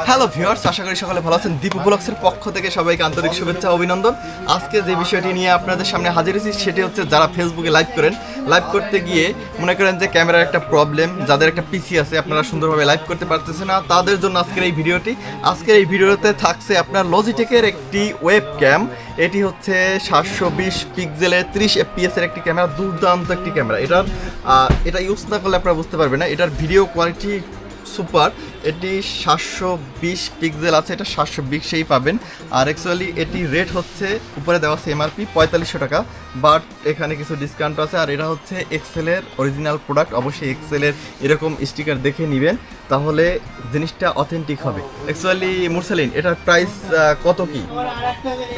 Hello viewers, আশা করি সকলে ভালো আছেন। দীপু ব্লগসের পক্ষ থেকে সবাইকে আন্তরিক শুভেচ্ছা অভিনন্দন। আজকে যে বিষয়টি নিয়ে আপনাদের সামনে হাজির হয়েছি সেটি হচ্ছে যারা ফেসবুকে লাইভ করেন, লাইভ করতে গিয়ে মনে করেন যে ক্যামেরার একটা প্রবলেম, যাদের একটা পিসি আছে আপনারা সুন্দরভাবে লাইভ করতে পারতেছে না, তাদের জন্য আজকের এই ভিডিওটি। আজকের এই ভিডিওতে থাকছে আপনার লজিটেকের একটি ওয়েব ক্যাম। এটি হচ্ছে 720 পিক্সেলের 30 FPS এর একটি ক্যামেরা, দুর্দান্ত একটি ক্যামেরা। এটা ইউজ না করলে আপনারা বুঝতে পারবেন না। এটার ভিডিও কোয়ালিটি সুপার। এটি 720 পিক্সেল আছে, এটা 720এই পাবেন। আর অ্যাকচুয়ালি এটি রেট হচ্ছে উপরে দেওয়া আছে এমআরপি 4500 টাকা, বাট এখানে কিছু ডিসকাউন্ট আছে। আর এটা হচ্ছে এক্সেলের অরিজিনাল প্রোডাক্ট, অবশ্যই এক্সেলের এরকম স্টিকার দেখে নেবেন, তাহলে জিনিসটা অথেন্টিক হবে। অ্যাকচুয়ালি মুরসালিন, এটার প্রাইস কত কি?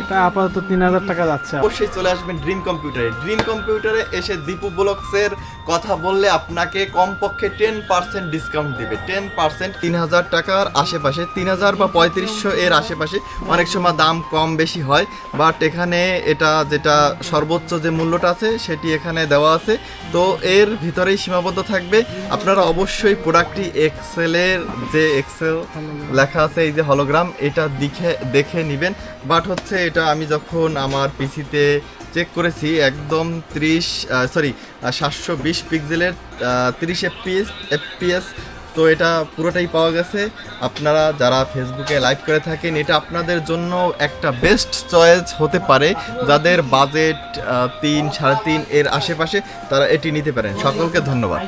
এটা আপাতত 3000 টাকা যাচ্ছে। অবশ্যই চলে আসবেন ড্রিম কম্পিউটারে। ড্রিম কম্পিউটারে এসে দীপু ব্লগসের কথা বললে আপনাকে কমপক্ষে 10% ডিসকাউন্ট দিবে। 10%, 3000 টাকার আশেপাশে, 3000 বা 3500 এর আশেপাশে। অনেক সময় দাম কম বেশি হয়, বাট এখানে এটা যেটা সর্বোচ্চ যে মূল্যটা আছে সেটি এখানে দেওয়া আছে, তো এর ভিতরেই সীমাবদ্ধ থাকবে। আপনারা অবশ্যই প্রোডাক্টটি এক্সেলের যে এক্সেল লেখা আছে, এই যে হলোগ্রাম, এটা দেখে নেবেন। বাট হচ্ছে এটা আমি যখন আমার পিসিতে চেক করেছি একদম 720 পিক্সেলের 30 FPS, তো এটা পুরোটাই পাওয়া গেছে। আপনারা যারা ফেসবুকে লাইভ করে থাকেন, এটা আপনাদের জন্য একটা বেস্ট চয়েস হতে পারে। যাদের বাজেট 3-3.5 এর আশেপাশে, তারা এটি নিতে পারেন। সকলকে ধন্যবাদ।